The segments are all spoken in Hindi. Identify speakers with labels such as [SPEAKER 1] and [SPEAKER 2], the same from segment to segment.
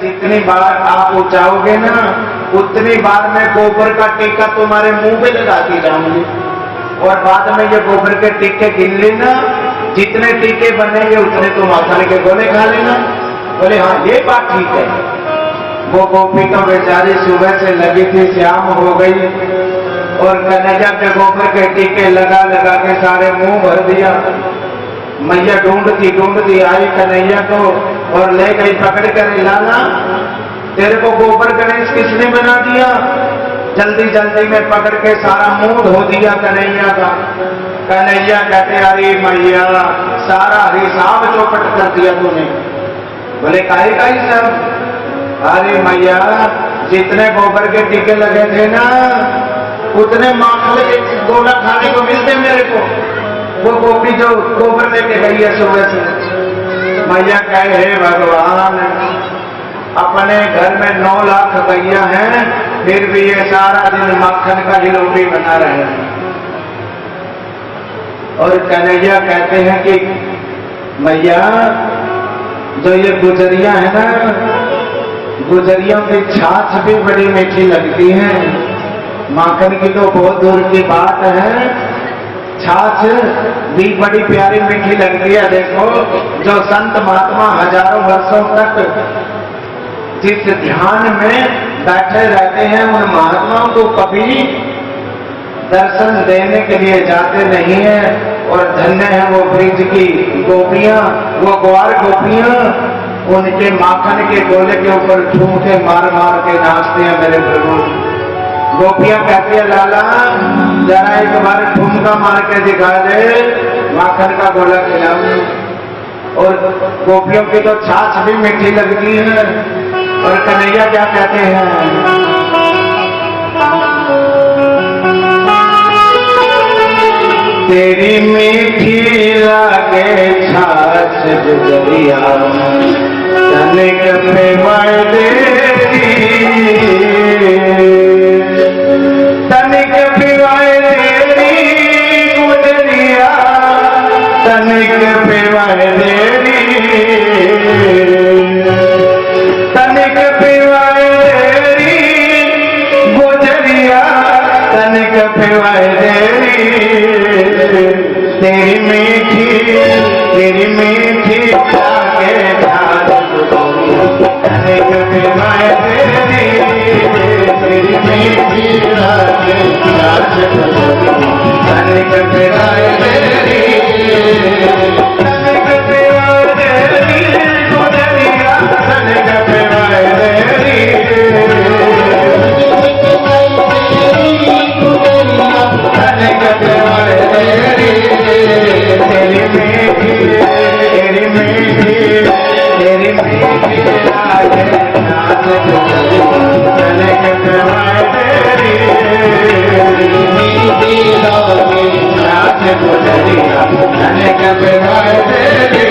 [SPEAKER 1] जितनी बार आप उचाओगे ना उतनी बार मैं गोबर का टीका तुम्हारे मुंह पे लगाती जाऊंगी और बाद में ये गोबर के टीके गिन लेना, जितने टीके बनेंगे उतने तुम आखिर के गोले खा लेना। बोले हाँ ये बात ठीक है। वो गोपी तो बेचारी सुबह से लगी थी, शाम हो गई और कन्हैया के गोबर के टीके लगा लगा के सारे मुंह भर दिया। मैया ढूंढती आई कन्हैया को और ले गई पकड़ कर, लाला तेरे को गोबर गणेश किसने बना दिया? जल्दी जल्दी में पकड़ के सारा मुंह धो दिया कन्हैया का। कन्हैया कहते अरे मैया सारा हिसाब चौपट कर दिया तूने। बोले काहे का हिसाब? अरे मैया जितने गोबर के टीके लगे थे ना उतने माखले के गोला खाने को मिलते मेरे को। वो गोपी जो गोबर लेके गई है सुबह से। मैया कहे हे भगवान अपने घर में 9 लाख गैया हैं फिर भी ये सारा दिन माखन का ही रोटी बना रहे हैं। और कन्हैया कहते हैं कि मैया जो ये गुजरिया है ना, गुजरियों की छाछ भी बड़ी मीठी लगती है, माखन की तो बहुत दूर की बात है, छाछ भी बड़ी प्यारी मीठी लगती है। देखो जो संत महात्मा हजारों वर्षों तक जिस ध्यान में बैठे रहते हैं उन महात्माओं को कभी दर्शन देने के लिए जाते नहीं है। और धन्य है वो ब्रिज की गोपियां, वो ग्वार गोपियां, उनके माखन के गोले के ऊपर ठूमके मार मार के नाचते हैं मेरे प्रभु। गोपियां कहती है लाला जरा एक बार ठुमका मार के दिखा दे, माखन का गोला खिलाऊं। और गोपियों की तो छाछ भी मीठी लगती है। और कन्हैया क्या कहते हैं? तेरी मीठी लागे छाछ गुजरिया तनिक पे वायदेरी, तनिक पिवाए तेरी गुजरिया तनिक पिवाए तेरी, तनिक पिवाए तेरी गुजरिया तनिक पिवाए तेरी। तेरी मीठी लागे छाछ तनिक पिवाए तेरी, तेरी मीठी लागे छाछ तनिक पिवाए तेरी, तनिक पिवाए तेरी गुजरिया तनिक पिवाए तेरी, तनिक पिवाए तेरी। तेरी मीठी लागे छाछ तनिक पिवाए तेरी, मीठी लागे छाछ गुजरिया तनिक पिवाए तेरी।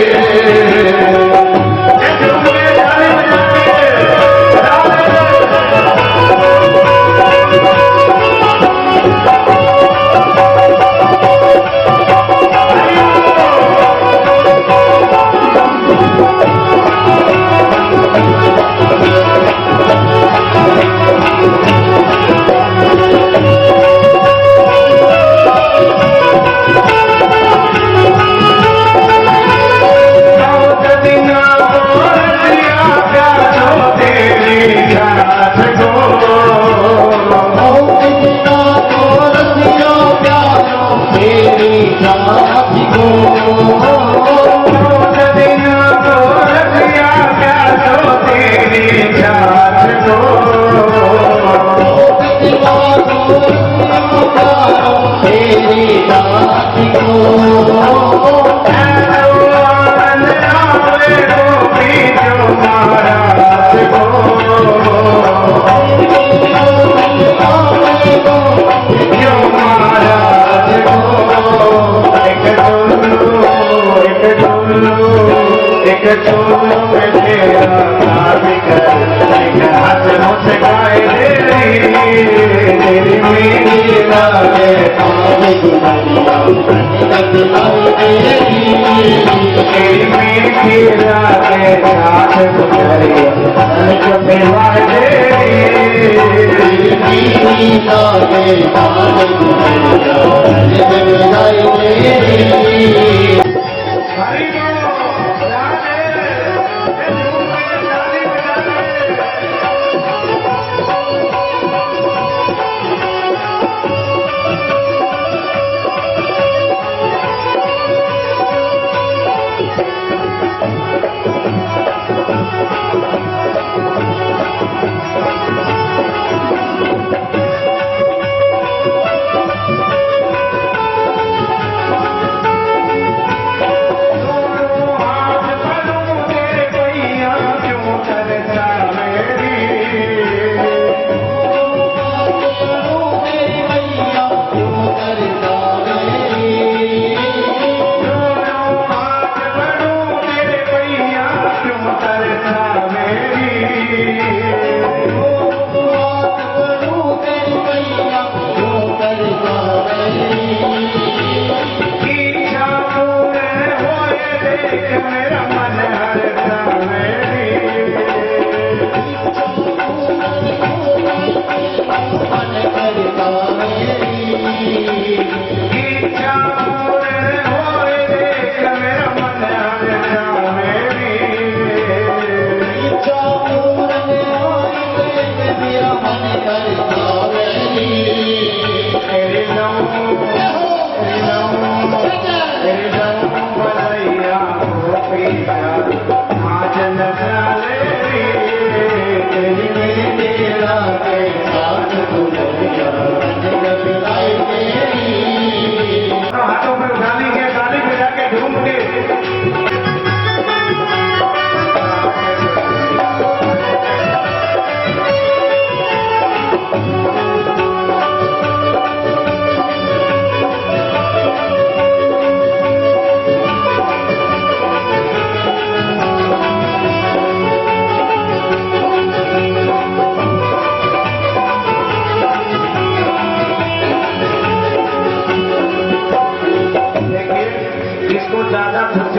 [SPEAKER 1] तेरी मीठी लागे साथ गुजरिया तेरी मीठी लागे साथ गुजरिया मीठी लागे साथ गुजरिया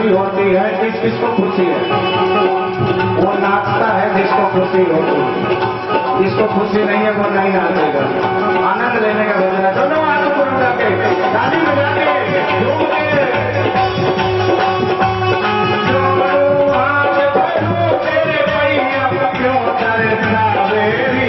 [SPEAKER 1] होती है जिसको खुशी है वो नाचता है, जिसको खुशी होती है। जिसको खुशी नहीं है वो नहीं नाचेगा। आनंद लेने का भजन है। दोनों हाथों को उठा के ताली बजा के झूम के तेरे पैया क्यों तरसा मेरी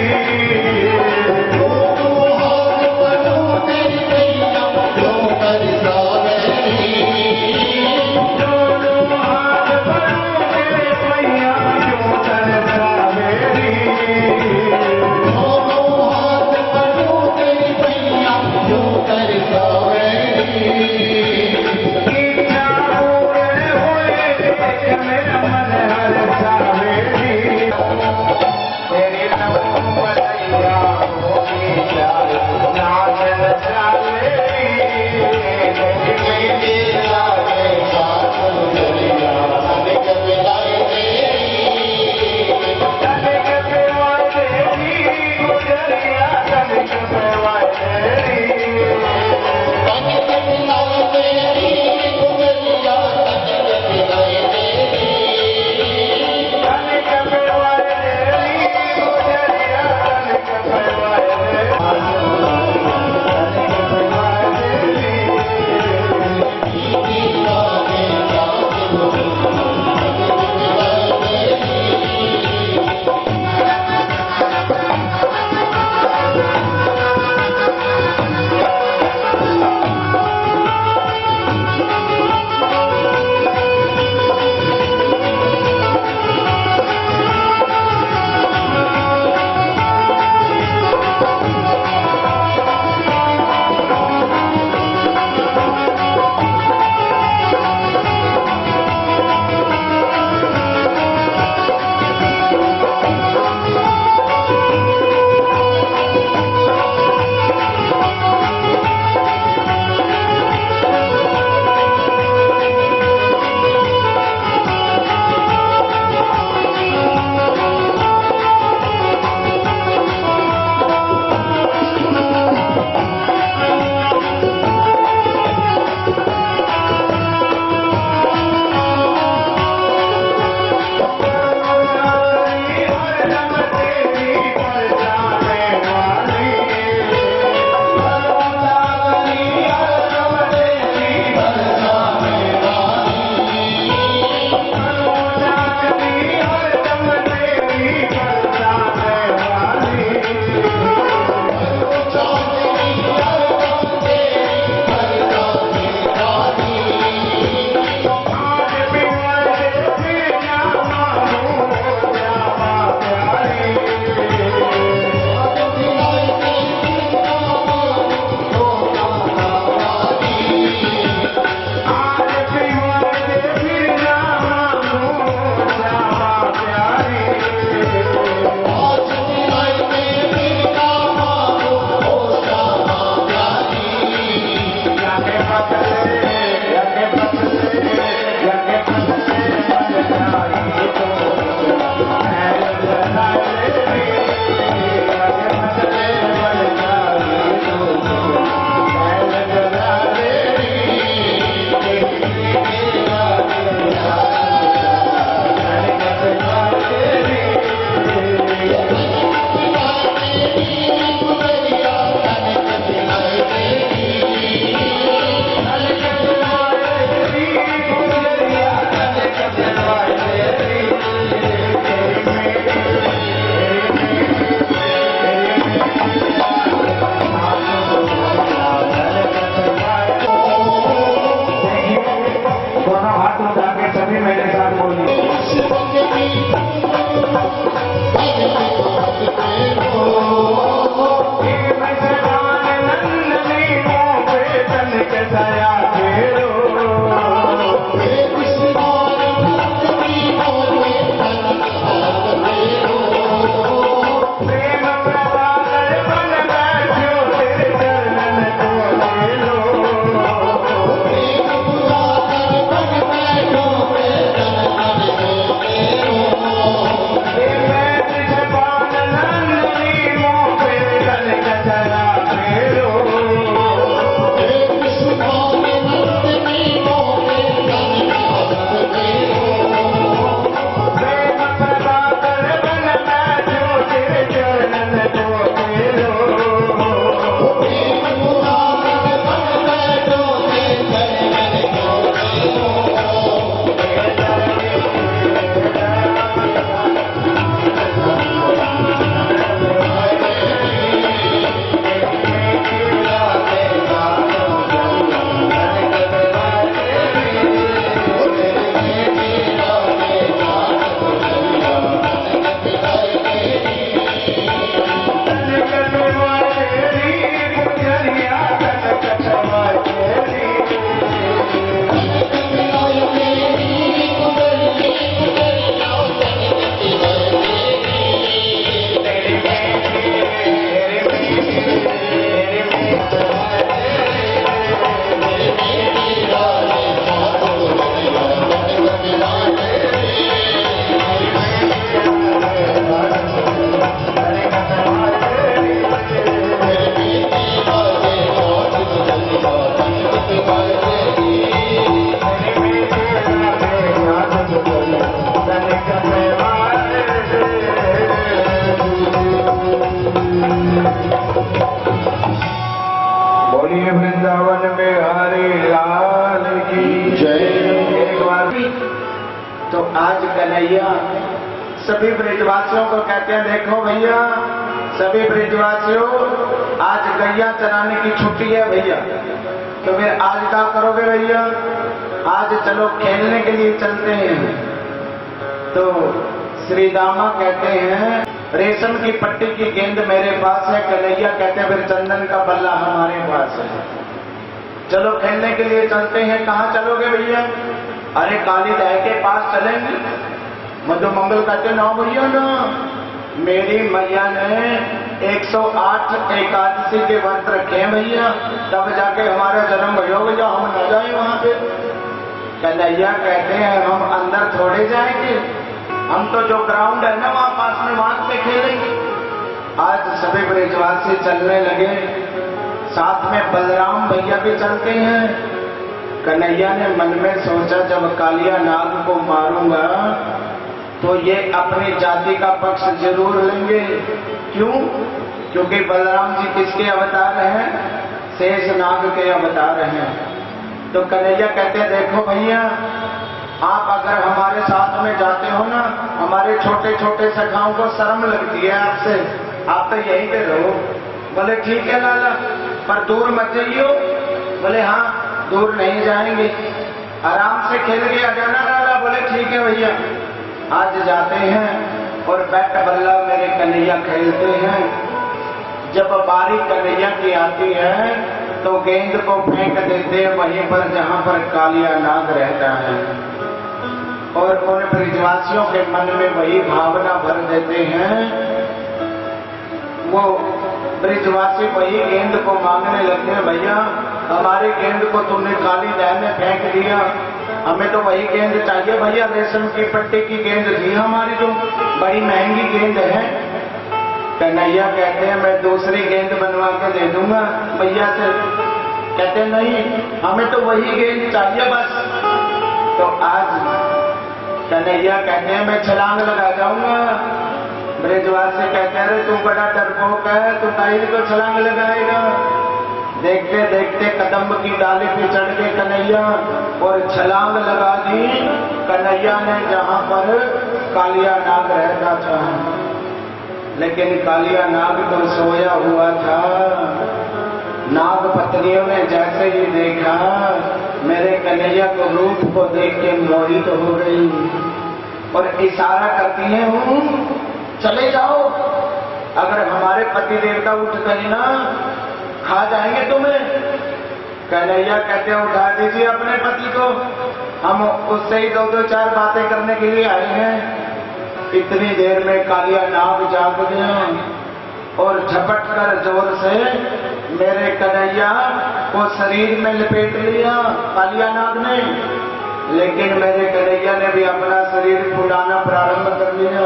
[SPEAKER 1] कन्हैया सभी ब्रजवासियों को कहते हैं, देखो भैया सभी ब्रजवासियों, आज गैया चराने की छुट्टी है भैया, तो फिर आज क्या करोगे भैया? आज चलो खेलने के लिए चलते हैं। तो श्री दामा कहते हैं, रेशम की पट्टी की गेंद मेरे पास है। कन्हैया कहते हैं, फिर चंदन का बल्ला हमारे पास है, चलो खेलने के लिए चलते हैं। कहाँ चलोगे भैया? अरे काली दह के पास चलेंगे। मधुमंगल कहते ना भैया ना, मेरी मैया ने 108 एकादशी के व्रत रखे हैं भैया, तब जाके हमारा जन्म भैया भैया, हम न जाए वहां पे। कन्हैया कहते हैं, हम अंदर थोड़े जाएंगे, हम तो जो ग्राउंड है ना वहां पास में, वहां पे खेलेंगे। आज सभी ब्रजवासी चलने लगे, साथ में बलराम भैया भी चलते हैं। कन्हैया ने मन में सोचा, जब कालिया नाग को मारूंगा तो ये अपनी जाति का पक्ष जरूर लेंगे। क्यों? क्योंकि बलराम जी किसके अवतार हैं? शेष नाग के अवतार हैं। तो कन्हैया कहते हैं, देखो भैया आप अगर हमारे साथ में जाते हो ना, हमारे छोटे छोटे सखाओं को शर्म लगती है आपसे, आप तो यहीं पे रहो। बोले ठीक है लाला, पर दूर मत जाइयो। बोले हाँ दूर नहीं जाएंगे, आराम से खेल के आ जाना लाला। बोले ठीक है भैया। आज जाते हैं और बैट बल्ला मेरे कन्हैया खेलते हैं। जब बारी कन्हैया की आती है तो गेंद को फेंक देते हैं वहीं पर जहां पर कालिया नाग रहता है, और उन ब्रजवासियों के मन में वही भावना भर देते हैं। वो ब्रजवासी वही गेंद को मांगने लगते हैं, भैया हमारी गेंद को तुमने काली दह में फेंक दिया, हमें तो वही गेंद चाहिए भैया, रेशम की पट्टी की गेंद थी हमारी, जो बड़ी महंगी गेंद है। कन्हैया कहते हैं, मैं दूसरी गेंद बनवा के दे दूंगा भैया से। कहते नहीं, हमें तो वही गेंद चाहिए बस। तो आज कन्हैया कहते हैं, मैं छलांग लगा जाऊंगा। ब्रजवासी कहते हैं, अरे तू बड़ा डरपोक है, तू काहे को छलांग लगाएगा? देखते देखते कदम की डाली पे चढ़ के कन्हैया और छलांग लगा दी। कन्हैया ने जहां पर कालिया नाग रहता था, लेकिन कालिया नाग तो सोया हुआ था। नाग पत्नियों ने जैसे ही देखा, मेरे कन्हैया को रूप को देख के मोहित हो गई और इशारा करती है, चले जाओ, अगर हमारे पति देवता उठ गए ना खा जाएंगे तुम्हें। कन्हैया कहते हैं, उठा दीजिए अपने पति को, हम उससे ही दो चार बातें करने के लिए आए हैं। इतनी देर में कालिया नाग जाग गया और झपट कर जोर से मेरे कन्हैया को शरीर में लपेट लिया कालिया नाग ने। लेकिन मेरे कन्हैया ने भी अपना शरीर फुलाना प्रारंभ कर दिया,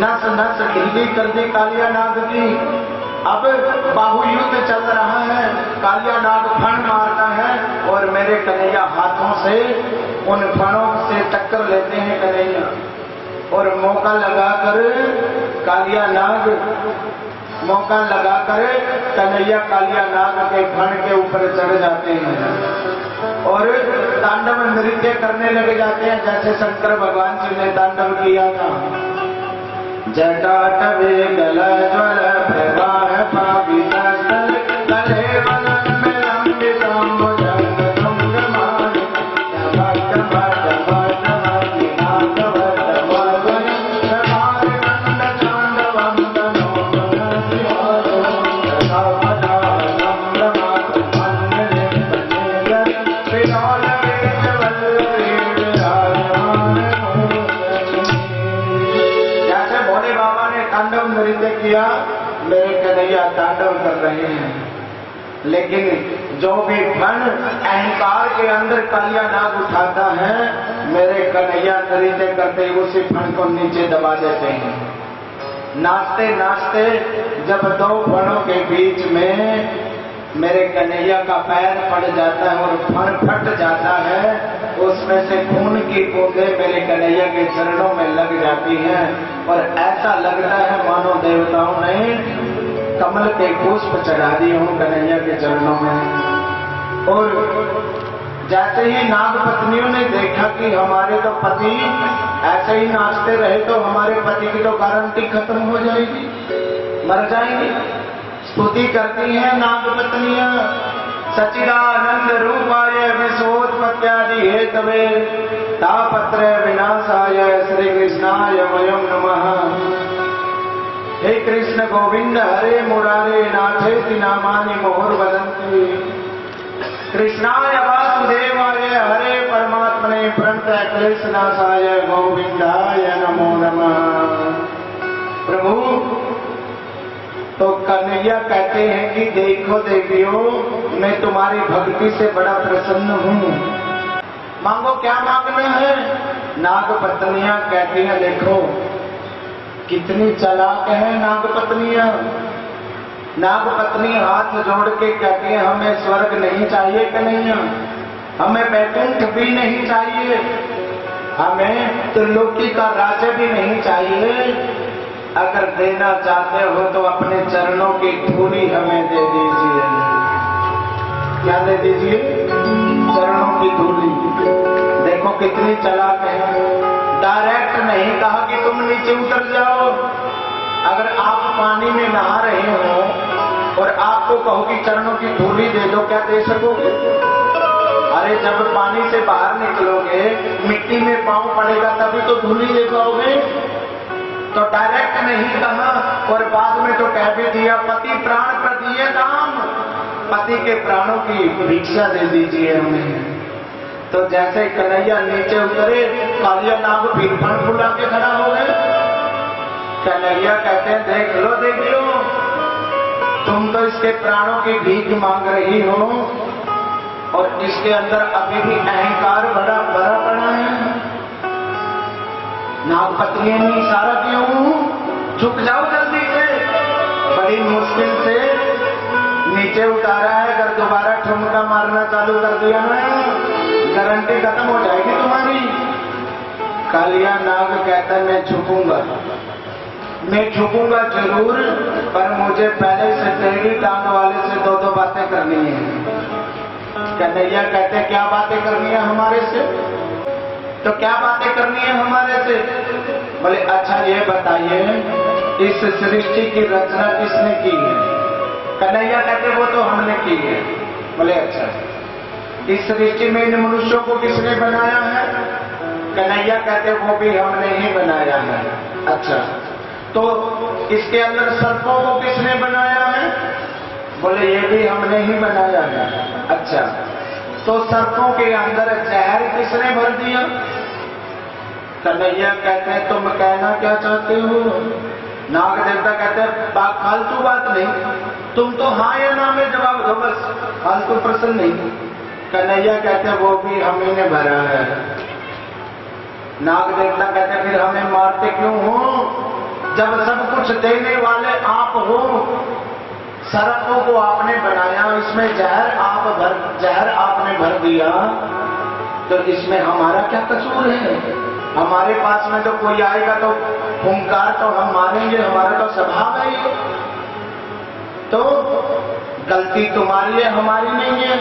[SPEAKER 1] नस नस ढीली कर दी कालिया नाग की। अब बाहु युद्ध चल रहा है, कालिया नाग फण मारता है और मेरे कन्हैया हाथों से उन फणों से टक्कर लेते हैं कन्हैया, और मौका लगाकर कालिया नाग कन्हैया कालिया नाग के फण के ऊपर चढ़ जाते हैं और तांडव नृत्य करने लग जाते हैं, जैसे शंकर भगवान जी ने तांडव किया था। जटाटवे गल ज्वल प्रवाह पावित स्थल कले वलन में लंबित भुजंग तुंगमान भक्त भक्त भक्त भक्तिनाथ भक्त भवन प्रभार कंड चांडवम तनोमन सिंहासो तथा पदावलम रमात मंगले कन्येय विलोल वेद वल्लरी विराजमान तांडव नृत्य किया, मेरे कन्हैया तांडव कर रहे हैं। लेकिन जो भी फण अहंकार के अंदर कालिया नाग उठाता है, मेरे कन्हैया नृत्य करते ही उसी फण को नीचे दबा देते हैं। नाचते नाचते जब दो फणों के बीच में मेरे कन्हैया का पैर पड़ जाता है और फण फट जाता है, उसमें से खून की बूंदें मेरे कन्हैया के चरणों में लग जाती हैं और ऐसा लगता है मानो देवताओं ने कमल के पुष्प चढ़ा दिए हों कन्हैया के चरणों में। और जैसे ही नाग पत्नियों ने देखा कि हमारे तो पति ऐसे ही नाचते रहे तो हमारे पति की तो गारंटी खत्म हो जाएगी, मर जाएंगी। स्तुति करती हैं नागपत्नियां, सच्चिदानंद रूपाय विश्वोत्पत्त्यादि हेतवे तापत्र विनाशाय श्री कृष्णाय वयं नमः। हे कृष्ण गोविंद हरे मुरारे नाथेति नामानि मुहुर्वदन्ति। कृष्णाय वासुदेवाय हरे परमात्मने प्रणत क्लेशनाशाय गोविंदाय नमो नमः। प्रभु तो कन्हैया कहते हैं कि देखो देवियों, मैं तुम्हारी भक्ति से बड़ा प्रसन्न हूँ, मांगो क्या मांगना है। नागपत्नियां कहती हैं देखो कितनी चालाक है नागपत्नियां। नागपत्नी हाथ जोड़ के कहती है हमें स्वर्ग नहीं चाहिए कन्हैया, हमें वैकुंठ भी नहीं चाहिए, हमें त्रिलोकी का राज्य भी नहीं चाहिए। अगर देना चाहते हो तो अपने चरणों की धूली हमें दे दीजिए। क्या दे दीजिए? चरणों की धूली। देखो कितनी चालाक है, डायरेक्ट नहीं कहा कि तुम नीचे उतर जाओ। अगर आप पानी में नहा रहे हो और आपको कहो कि चरणों की धूली दे दो, क्या दे सकोगे? अरे जब पानी से बाहर निकलोगे, मिट्टी में पांव पड़ेगा तभी तो धूली दे पाओगे। तो डायरेक्ट नहीं कहा और बाद में तो कह भी दिया पति प्राण प्रदिए दाम, पति के प्राणों की भिक्षा दे दीजिए हमें। तो जैसे कन्हैया नीचे उतरे, कालिया नाग फिर फन फुला के खड़ा हो गए। कन्हैया कहते हैं देख लो तुम तो इसके प्राणों की भीख मांग रही हो और इसके अंदर अभी भी अहंकार भरा पड़ा है। नागपत्नी ने इशारा क्यों, झुक जाओ जल्दी से। बड़ी मुश्किल से नीचे उतारा है, अगर दोबारा ठुमका मारना चालू कर दिया ना गारंटी खत्म हो जाएगी तुम्हारी। कालिया नाग कहता है मैं झुकूंगा जरूर, पर मुझे पहले से टेढ़ी टांग वाले से दो बातें करनी है। कन्हैया कहते क्या बातें करनी है हमारे से? तो क्या बातें करनी है हमारे से? बोले अच्छा ये बताइए इस सृष्टि की रचना किसने की है? कन्हैया कहते वो तो हमने की है। बोले अच्छा इस सृष्टि में इन मनुष्यों को किसने बनाया है? कन्हैया कहते वो भी हमने ही बनाया है। अच्छा तो इसके अंदर सर्पों को किसने बनाया है? बोले ये भी हमने ही बनाया है। अच्छा तो सर्पों के अंदर जहर किसने भर दिया? कन्हैया कहते हैं तुम कहना क्या चाहते हो? नाग देवता कहते हैं फालतू बात नहीं, तुम तो हाँ या ना में जवाब दो, बस फालतू प्रश्न नहीं। कन्हैया कहते हैं वो भी हम ही ने भरा है। नाग देवता कहते हैं फिर हमें मारते क्यों हो जब सब कुछ देने वाले आप हो? सर्पों को आपने बनाया, इसमें जहर आपने भर दिया, तो इसमें हमारा क्या कसूर है? हमारे पास में तो कोई आएगा तो हुंकार तो हम मारेंगे, हमारा तो स्वभाव है ये। तो गलती तुम्हारी है, हमारी नहीं है।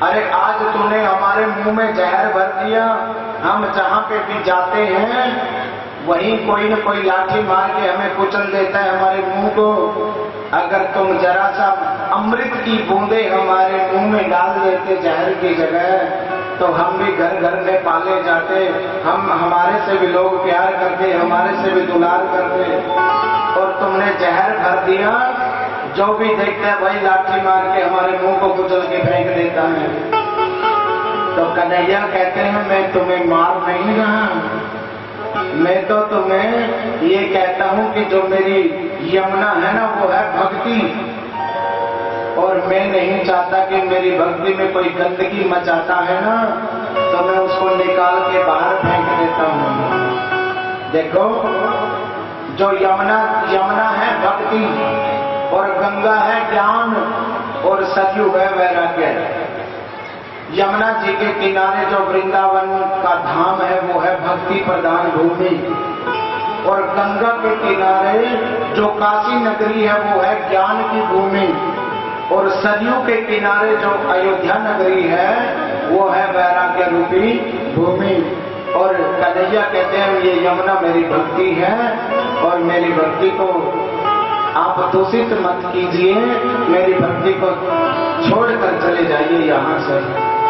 [SPEAKER 1] अरे आज तूने हमारे मुंह में जहर भर दिया, हम जहां पे भी जाते हैं वहीं कोई न कोई लाठी मार के हमें कुचल देता है हमारे मुंह को। अगर तुम जरा सा अमृत की बूंदे हमारे मुंह में डाल देते जहर की जगह, तो हम भी घर घर में पाले जाते, हमारे से भी लोग प्यार करते, हमारे से भी दुलार करते। और तुमने जहर भर दिया, जो भी देखता है वही लाठी मार के हमारे मुंह को कुचल के फेंक देता है। तो कन्हैया कहते हैं मैं तुम्हें मार नहीं रहा, मैं तो तुम्हें ये कहता हूं कि जो मेरी यमुना है ना वो है भक्ति, और मैं नहीं चाहता कि मेरी भक्ति में कोई गंदगी मचाता है ना तो मैं उसको निकाल के बाहर फेंक देता हूं। देखो जो यमुना है भक्ति, और गंगा है ज्ञान, और सरयू है वैराग्य। यमुना जी के किनारे जो वृंदावन का धाम है वो है भक्ति प्रधान भूमि, और गंगा के किनारे जो काशी नगरी है वो है ज्ञान की भूमि, और सरयू के किनारे जो अयोध्या नगरी है वो है वैराग्य रूपी भूमि। और कन्हैया कहते हैं ये यमुना मेरी भक्ति है और मेरी भक्ति को आप दूषित मत कीजिए, मेरी भक्ति को छोड़कर चले जाइए, यहाँ से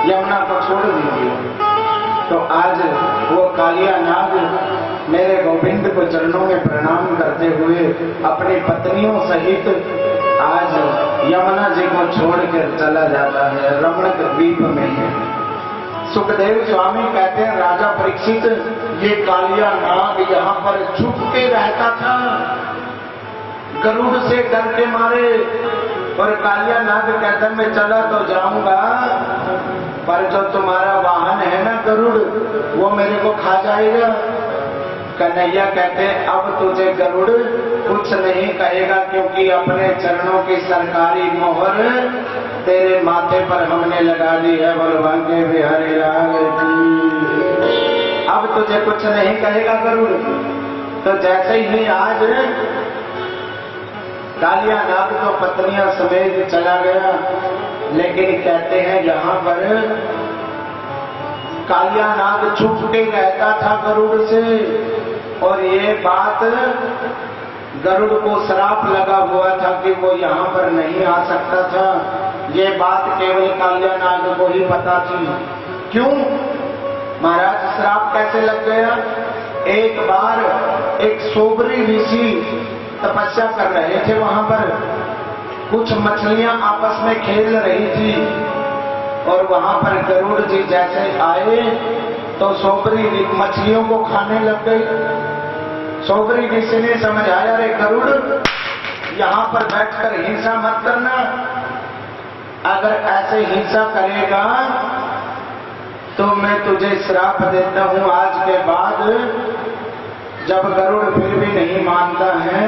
[SPEAKER 1] यमुना को छोड़ दीजिए। तो आज वो कालिया नाग मेरे गोविंद को चरणों में प्रणाम करते हुए अपनी पत्नियों सहित आज यमुना जी को छोड़कर चला जाता है, रमणक द्वीप में है। सुखदेव स्वामी कहते हैं राजा परीक्षित ये कालिया नाग यहाँ पर छुप के रहता था, गरुड़ से डर के मारे, और कालिया नाग कहता मैं चला तो जाऊंगा पर जो तुम्हारा वाहन है ना गरुड़ वो मेरे को खा जाएगा। कन्हैया कहते अब तुझे गरुड़ कुछ नहीं कहेगा क्योंकि अपने चरणों की सरकारी मोहर तेरे माथे पर हमने लगा दी है। बलवान के बिहारी लाल की अब तुझे कुछ नहीं कहेगा गरुड़। तो जैसे ही आज कालिया नाग तो पत्नियां समेत चला गया, लेकिन कहते हैं यहाँ पर कालिया नाग छुप के रहता था गरुड़ से, और ये बात गरुड़ को श्राप लगा हुआ था कि वो यहाँ पर नहीं आ सकता था। ये बात केवल कालिया नाग को ही पता थी। क्यों महाराज श्राप कैसे लग गया? एक बार एक सोबरी ऋषि तपस्या कर रहे थे, वहां पर कुछ मछलियां आपस में खेल रही थी, और वहां पर गरुड़ जी जैसे आए तो सोबरी मछलियों को खाने लग गई। सोबरी ऋषि ने समझाया रे गरुड़ यहाँ पर बैठकर हिंसा मत करना, अगर ऐसे हिंसा करेगा तो मैं तुझे श्राप देता हूं। आज के बाद जब गरुड़ फिर भी नहीं मानता है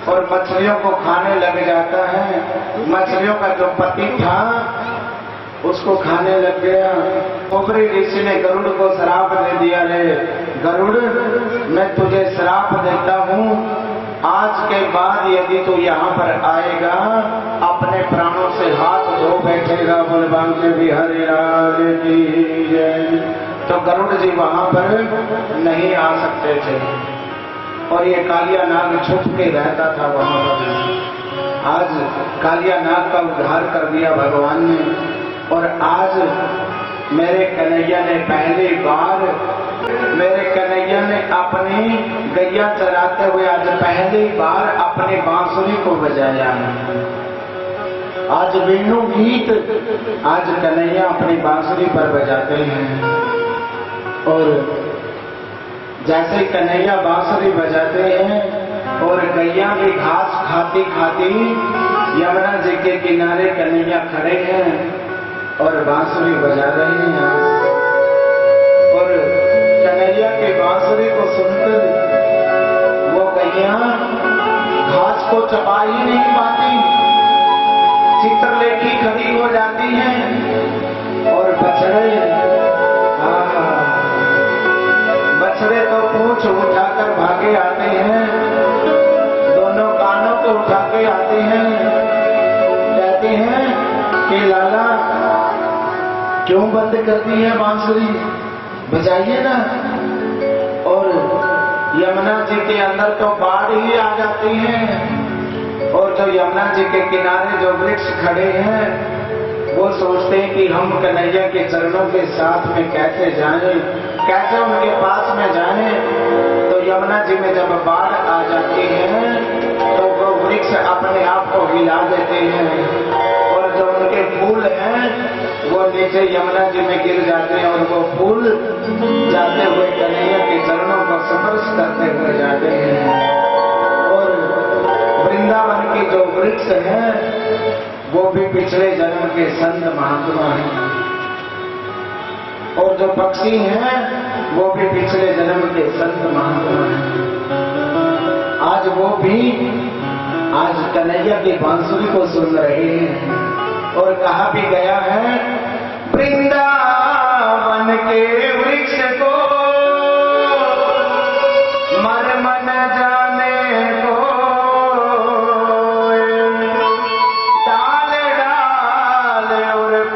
[SPEAKER 1] और मछलियों को खाने लग जाता है, मछलियों का जो पति था उसको खाने लग गया। सोबरी ऋषि ने गरुड़ को श्राप दे दिया, रे गरुड़ मैं तुझे श्राप देता हूँ, आज के बाद यदि तू यहाँ पर आएगा अपने प्राणों से हाथ धो बैठेगा। बलवान के बिहारी लाल की जय। तो गरुड़ जी वहां पर नहीं आ सकते थे, और ये कालिया नाग छुप के रहता था वहां पर। आज कालिया नाग का उद्धार कर दिया भगवान ने, और आज मेरे कन्हैया ने पहली बार अपनी गैया चराते हुए आज पहली बार अपनी बांसुरी को बजाया है। आज वेणु गीत आज कन्हैया अपनी बांसुरी पर बजाते हैं, और जैसे कन्हैया बांसुरी बजाते हैं और गैया भी घास खाती खाती यमुना जी के किनारे कन्हैया खड़े हैं और बांसुरी बजा रहे हैं, और कन्हैया के बांसुरी को सुनकर वो गैया घास को चबा ही नहीं पाती, चित्रलेखी खड़ी हो जाती हैं, और बछड़े तो पूंछ उठाकर भागे आते हैं, दोनों कानों को उठा के आते हैं, कहते हैं कि लाला क्यों बंद कर दी है बांसुरी, बजाइए ना। और यमुना जी के अंदर तो बाढ़ ही आ जाती है, और जो यमुना जी के किनारे जो वृक्ष खड़े हैं वो सोचते हैं कि हम कन्हैया के चरणों के साथ में कैसे जाएं, कैसे उनके पास में जाएं। तो यमुना जी में जब बाढ़ आ जाती है तो वो वृक्ष अपने आप को हिला देते हैं, और जो उनके फूल हैं वो नीचे यमुना जी में गिर जाते हैं, और वो फूल जाते हुए कन्हैया के चरणों को स्पर्श करते हुए जाते हैं। और वृंदावन के जो वृक्ष हैं वो भी पिछले जन्म के संत महात्मा हैं, और जो पक्षी हैं वो भी पिछले जन्म के संत महात्मा हैं। आज वो भी आज कन्हैया की बांसुरी को सुन रहे हैं, और कहा भी गया है वृंदावन के वृक्ष को मन मन जाने को,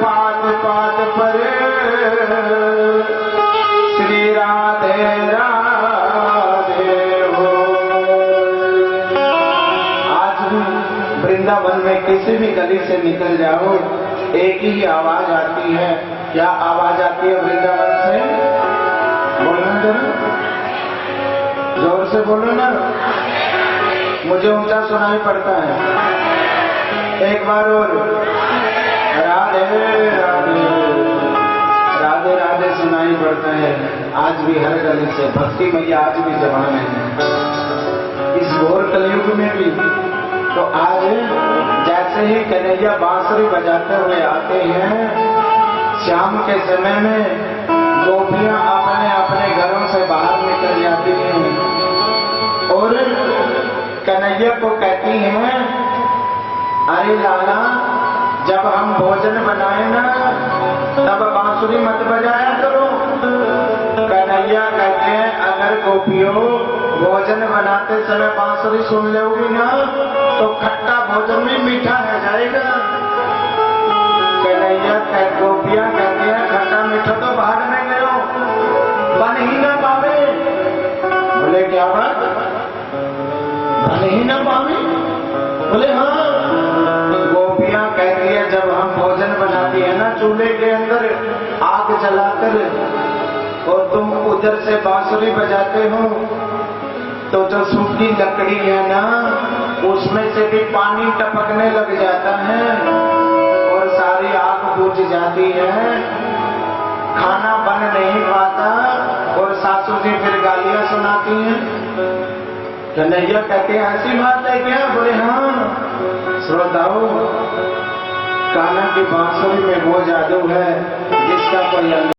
[SPEAKER 1] पात पात पर श्री राम वृंदावन में किसी भी गली से निकल जाओ, एक ही आवाज आती है। क्या आवाज आती है वृंदावन से? बोलना जरा, जोर से बोलो ना, मुझे ऊंचा सुनाई पड़ता है। एक बार और, राधे राधे राधे राधे सुनाई पड़ता है आज भी हर गली से। भक्ति मैया आज भी जवान है इस घोर कलयुग में भी। तो आज जैसे ही कन्हैया बांसुरी बजाते हुए आते हैं, शाम के समय में गोपियां अपने अपने घरों से बाहर निकल जाती हैं और कन्हैया को कहती हैं, अरे लाला, जब हम भोजन बनाए ना तब बांसुरी मत बजाया करो। कन्हैया कहते हैं, अगर गोपियों भोजन बनाते समय बांसुरी सुन लोगी ना तो खट्टा भोजन भी मीठा रह जाएगा। कन्हैया गोपियां कहती हैं, खट्टा मीठा तो बाहर में गयो, बन ही ना पावे। बोले क्या बात, बन ही ना पावे? बोले हाँ। गोपियां कहती है, जब हम भोजन बनाती है ना चूल्हे के अंदर आग जलाकर और तुम उधर से बांसुरी बजाते हो तो जो सूखी लकड़ी है ना उसमें से भी पानी टपकने लग जाता है और सारी आग बुझ जाती है, खाना बन नहीं पाता और सासू जी फिर गालियां सुनाती हैं। कन्हैया कहते हैं, ऐसी बात है क्या? बोले हाँ। श्रोताओं, कान्हा की बांसुरी में वो जादू है जिसका कोई